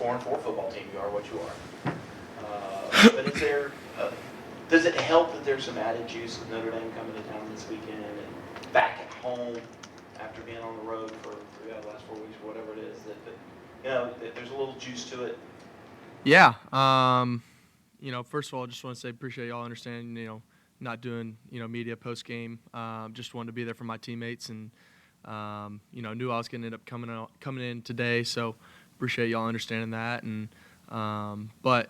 4-4 football team. You are what you are. But is there, does it help that there's some added juice with Notre Dame coming to town this weekend and back at home after being on the road for the last 4 weeks or whatever it is, that there's a little juice to it? Yeah. First of all, I just want to say appreciate y'all understanding, not doing, media post game. Just wanted to be there for my teammates and, knew I was going to end up coming in today. So appreciate y'all understanding that. And, but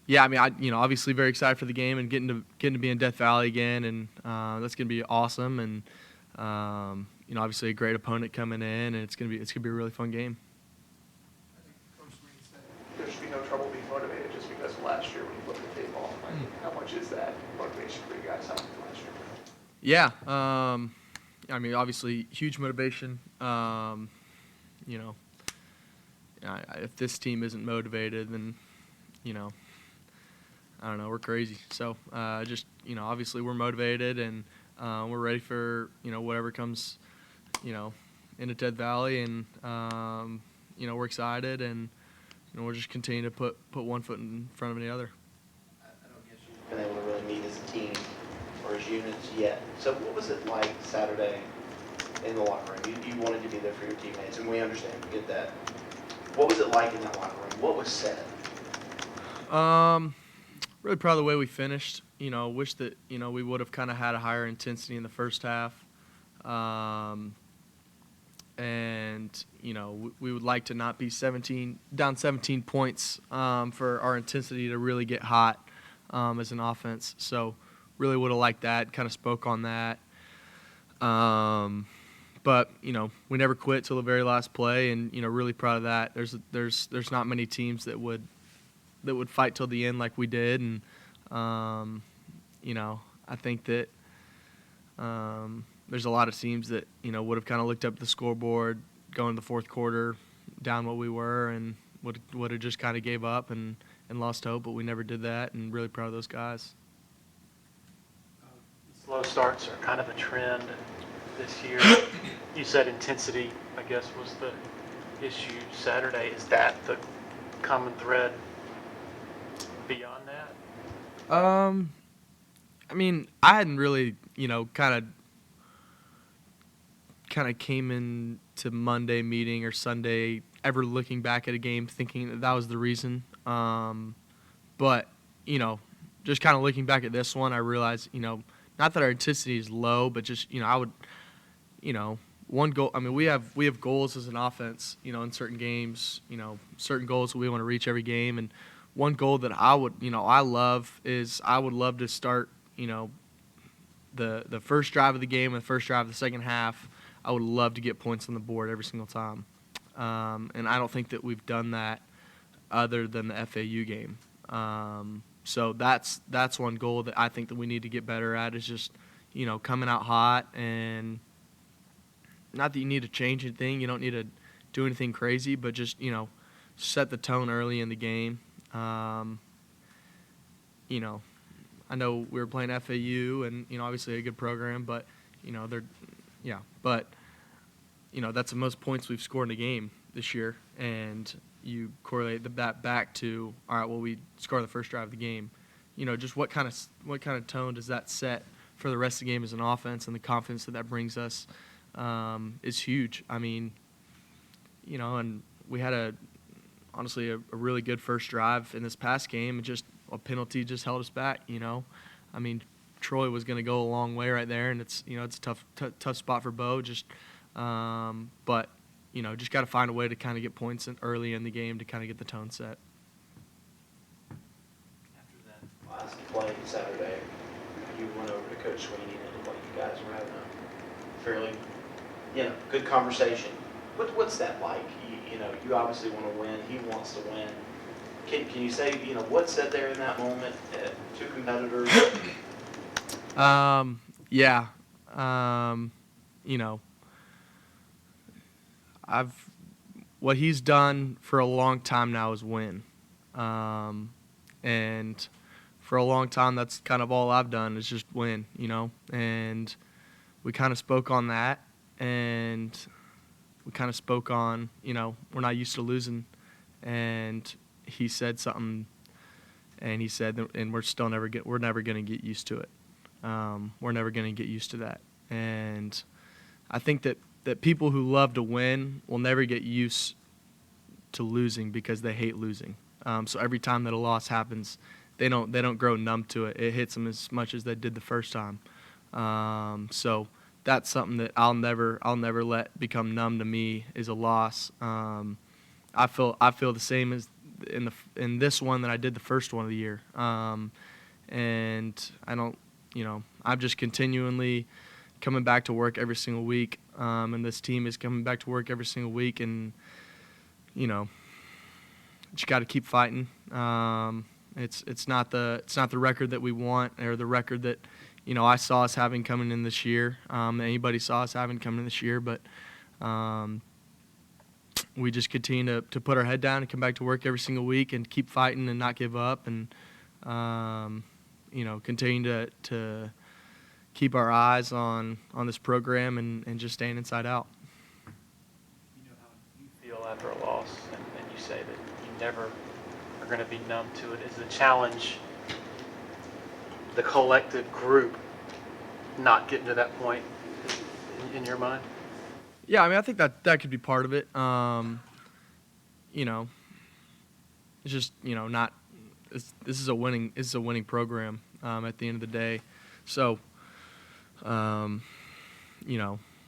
yeah, I mean, obviously very excited for the game and getting to be in Death Valley again. And, that's going to be awesome. And, obviously a great opponent coming in, and it's going to be a really fun game. There should be no trouble being motivated just because of last year when you look at baseball. How much is that motivation for you guys last year? Yeah. I mean, obviously, huge motivation. If this team isn't motivated, then, I don't know, we're crazy. So, obviously we're motivated and we're ready for, whatever comes, into Death Valley. And, we're excited and, we'll just continue to put one foot in front of the other. I don't guess you've been able to really meet as a team or as units yet. So what was it like Saturday in the locker room? You wanted to be there for your teammates, and we understand, we get that. What was it like in that locker room? What was said? Really proud of the way we finished. Wish that, we would have kind of had a higher intensity in the first half. And, we would like to not be down 17 points for our intensity to really get hot as an offense. So really would have liked that, kind of spoke on that. But, we never quit till the very last play, and, really proud of that. There's not many teams that would fight till the end like we did. And, I think that there's a lot of teams that, would have kind of looked up the scoreboard going to the fourth quarter down what we were and would have just kind of gave up and lost hope, but we never did that, and really proud of those guys. Slow starts are kind of a trend this year. You said intensity, I guess, was the issue Saturday. Is that the common thread beyond that? I mean, I hadn't really, kind of came into Monday meeting or Sunday ever looking back at a game thinking that was the reason. But, just kind of looking back at this one, I realized, not that our intensity is low, but just, I would, one goal. I mean, we have goals as an offense, in certain games, certain goals that we want to reach every game. And one goal that I would, I love is I would love to start, the first drive of the game and the first drive of the second half. I would love to get points on the board every single time. And I don't think that we've done that other than the FAU game. So that's one goal that I think that we need to get better at is just, coming out hot. And not that you need to change anything. You don't need to do anything crazy, but just, set the tone early in the game. I know we were playing FAU and, obviously a good program, but, that's the most points we've scored in a game this year. And you correlate that back to, all right, well, we scored the first drive of the game. Just what kind of tone does that set for the rest of the game as an offense, and the confidence that brings us is huge. I mean, and we had honestly a really good first drive in this past game, and just a penalty just held us back. I mean, Troy was going to go a long way right there, and it's it's a tough spot for Bo. But just got to find a way to kind of get points early in the game to kind of get the tone set. After that last play Saturday, you went over to Coach Sweeney and it looked like you guys were having a fairly, good conversation. What's that like? You obviously want to win. He wants to win. Can you say, what's said there in that moment? Two competitors. Yeah. What he's done for a long time now is win. And for a long time, that's kind of all I've done is just win, and we kind of spoke on that, and we kind of spoke on, we're not used to losing, and he said something, and he said, and we're never going to get used to it. We're never going to get used to that. And I think that people who love to win will never get used to losing because they hate losing. So every time that a loss happens, they don't grow numb to it. It hits them as much as they did the first time. So that's something that I'll never let become numb to me is a loss. I feel the same as in this one that I did the first one of the year. And I don't, I'm just continually coming back to work every single week. And this team is coming back to work every single week, and just got to keep fighting. It's not the record that we want or the record that I saw us having coming in this year. Anybody saw us having coming in this year, but we just continue to put our head down and come back to work every single week and keep fighting and not give up, and continue to keep our eyes on this program and just staying inside out. You know how you feel after a loss, and you say that you never are going to be numb to it. Is the challenge the collective group not getting to that point in your mind? Yeah, I mean, I think that could be part of it. It's just not. This is a winning program at the end of the day. So, when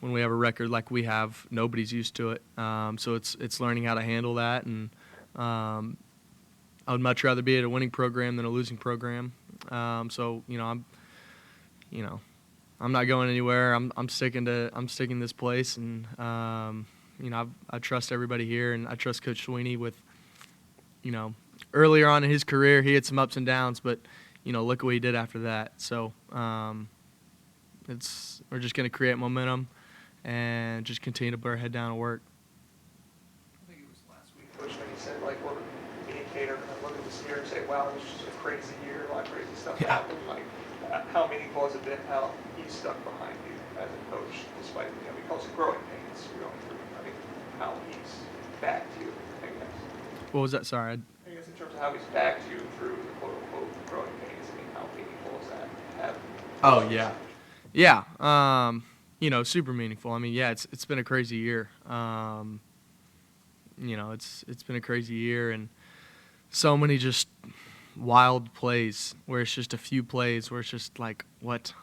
we have a record like we have, nobody's used to it. So it's learning how to handle that, and I would much rather be at a winning program than a losing program. I'm not going anywhere. I'm sticking this place, and I trust everybody here, and I trust Coach Sweeney with, earlier on in his career he had some ups and downs, but look what he did after that. So we're just going to create momentum and just continue to put our head down and work. I think it was last week, Coach, when he said, me and Cade are going to look at this year and say, wow, this was just a crazy year, a lot of crazy stuff happened. How meaningful has it been how he's stuck behind you as a coach, despite, he calls it growing pains you're going through. I mean, how he's backed you, I guess. What was that? Sorry. I guess in terms of how he's backed you through the quote-unquote growing pains, I mean, how meaningful is that to have? Oh, yeah. Yeah. Super meaningful. I mean, yeah, it's been a crazy year. It's been a crazy year, and so many just wild plays where it's just a few plays where it's just like, what,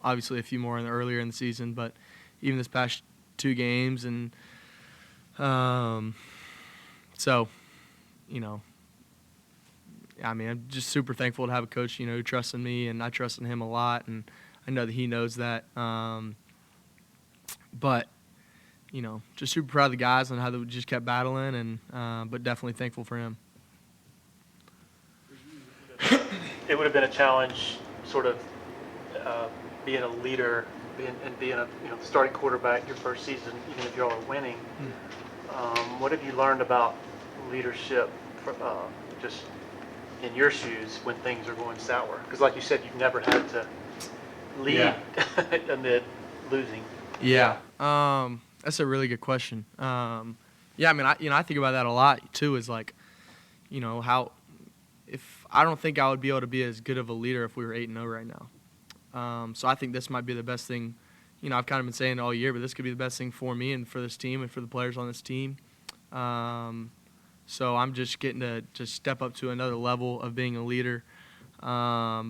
obviously a few more earlier in the season, but even this past 2 games, and I mean, I'm just super thankful to have a coach, who trusts in me, and I trust in him a lot, and I know that he knows that. But just super proud of the guys and how they just kept battling, and but definitely thankful for him. It would have been a challenge, sort of being a leader, being a starting quarterback your first season, even if y'all are winning. What have you learned about leadership, just in your shoes when things are going sour? Because, like you said, you've never had to lead amid losing. Yeah, that's a really good question. I mean, I think about that a lot too. Is like, how. If I don't think I would be able to be as good of a leader if we were 8-0 right now. So I think this might be the best thing. I've kind of been saying it all year, but this could be the best thing for me and for this team and for the players on this team. So I'm just getting to just step up to another level of being a leader. But I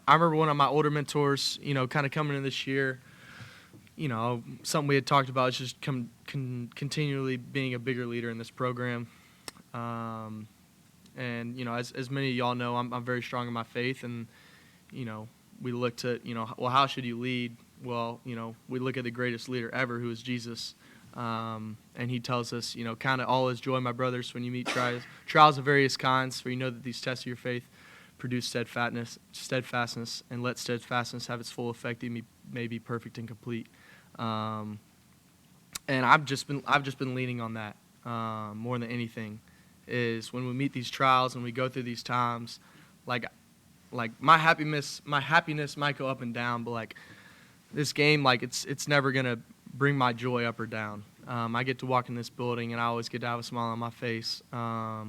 remember one of my older mentors, kind of coming in this year, something we had talked about is just continually being a bigger leader in this program. And, as many of y'all know, I'm very strong in my faith, and, we look to, well, how should you lead? Well, we look at the greatest leader ever, who is Jesus. And he tells us, count it all as joy, my brothers, when you meet trials of various kinds, for you know that these tests of your faith produce steadfastness, and let steadfastness have its full effect, that you may be perfect and complete. And I've just been leaning on that more than anything. Is when we meet these trials and we go through these times, like my happiness might go up and down, but like this game, like it's never gonna bring my joy up or down. I get to walk in this building, and I always get to have a smile on my face. I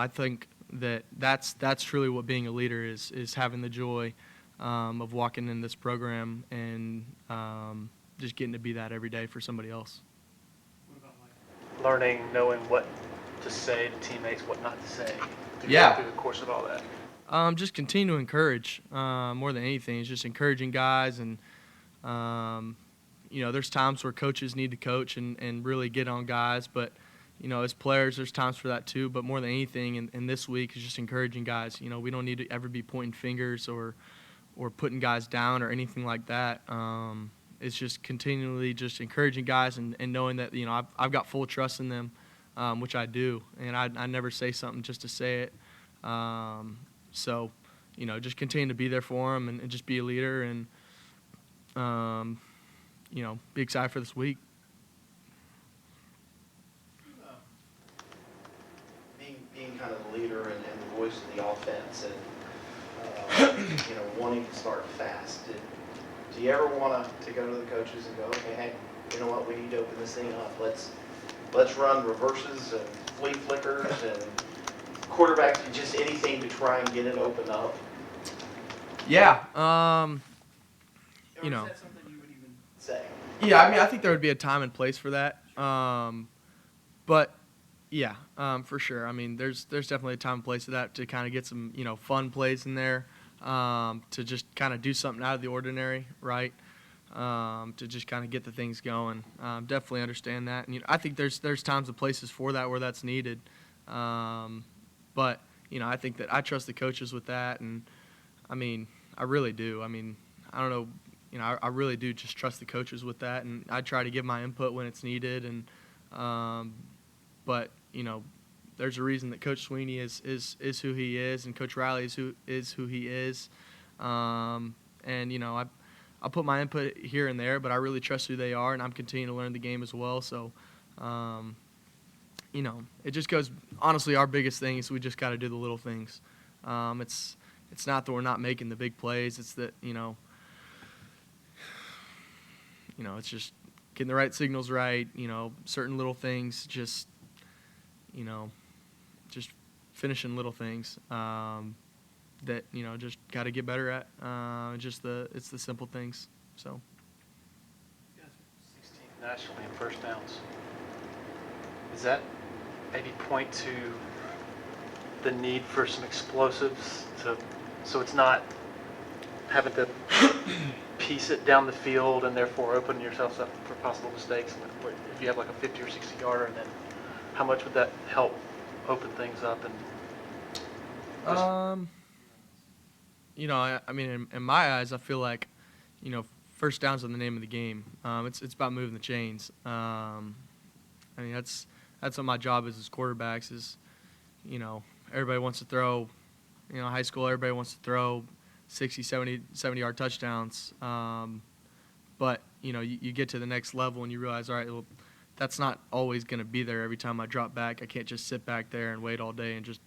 think that's truly what being a leader is having the joy of walking in this program and just getting to be that every day for somebody else. Learning, knowing what to say to teammates, what not to say through the course of all that? Just continue to encourage more than anything. It's just encouraging guys, and there's times where coaches need to coach and really get on guys, but as players, there's times for that too. But more than anything, in this week, is just encouraging guys. We don't need to ever be pointing fingers or putting guys down or anything like that. It's just continually just encouraging guys and knowing that I've got full trust in them, which I do, and I never say something just to say it. Just continue to be there for them and just be a leader and be excited for this week. Being kind of the leader and the voice of the offense and wanting to start fast. Do you ever want to go to the coaches and go, okay, hey, you know what, we need to open this thing up. Let's run reverses and flea flickers and quarterbacks and just anything to try and get it opened up? Yeah. Or is that something you would even say? Yeah, I think there would be a time and place for that. But yeah, for sure. There's definitely a time and place for that to kind of get some, fun plays in there, to just kind of do something out of the ordinary, right? To just kind of get the things going. Definitely understand that. And I think there's times and places for that where that's needed. But I think that I trust the coaches with that, and I really do. I don't know. I really do just trust the coaches with that, and I try to give my input when it's needed. And but there's a reason that Coach Sweeney is who he is, and Coach Riley is who he is. I put my input here and there, but I really trust who they are, and I'm continuing to learn the game as well. So, it just goes. Honestly, our biggest thing is we just got to do the little things. It's not that we're not making the big plays. It's that it's just getting the right signals right. Certain little things, just finishing little things that just got to get better at. It's the simple things. So. 16th nationally in first downs. Does that maybe point to the need for some explosives so it's not having to piece it down the field and therefore open yourselves up for possible mistakes? If you have like a 50 or 60 yarder, and then how much would that help open things up? And in my eyes, I feel like first downs are the name of the game. It's about moving the chains. That's what my job is as quarterbacks is, everybody wants to throw, high school, everybody wants to throw 60, 70-yard touchdowns. But, you get to the next level and you realize, all right, well, that's not always going to be there every time I drop back. I can't just sit back there and wait all day and just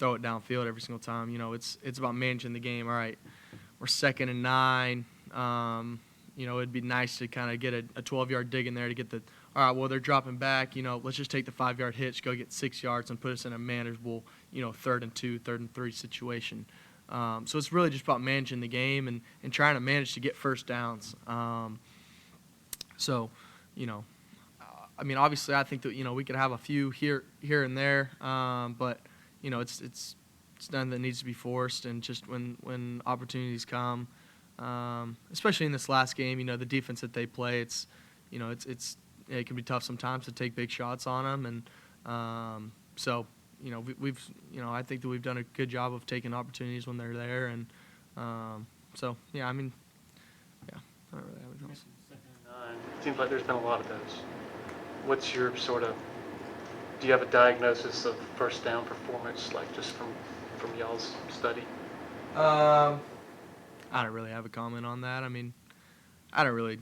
throw it downfield every single time. It's about managing the game. All right, we're 2nd and 9. It'd be nice to kind of get a 12-yard dig in there to get the, all right, well, they're dropping back. Let's just take the 5-yard hitch, go get 6 yards, and put us in a manageable, 3rd and 2, 3rd and 3 situation. So it's really just about managing the game and trying to manage to get first downs. Obviously, I think that we could have a few here and there, but it's none that needs to be forced. And just when opportunities come, especially in this last game, the defense that they play, it can be tough sometimes to take big shots on them, and I think that we've done a good job of taking opportunities when they're there, and I don't really have anything else. It seems like there's been a lot of those. What's your do you have a diagnosis of first down performance, like just from y'all's study? I don't really have a comment on that. I don't really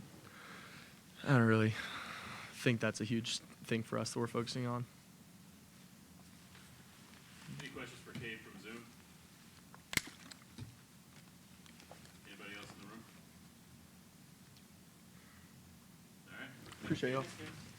think that's a huge thing for us that we're focusing on. Any questions for Cade from Zoom? Anybody else in the room? Appreciate y'all. Thanks, guys.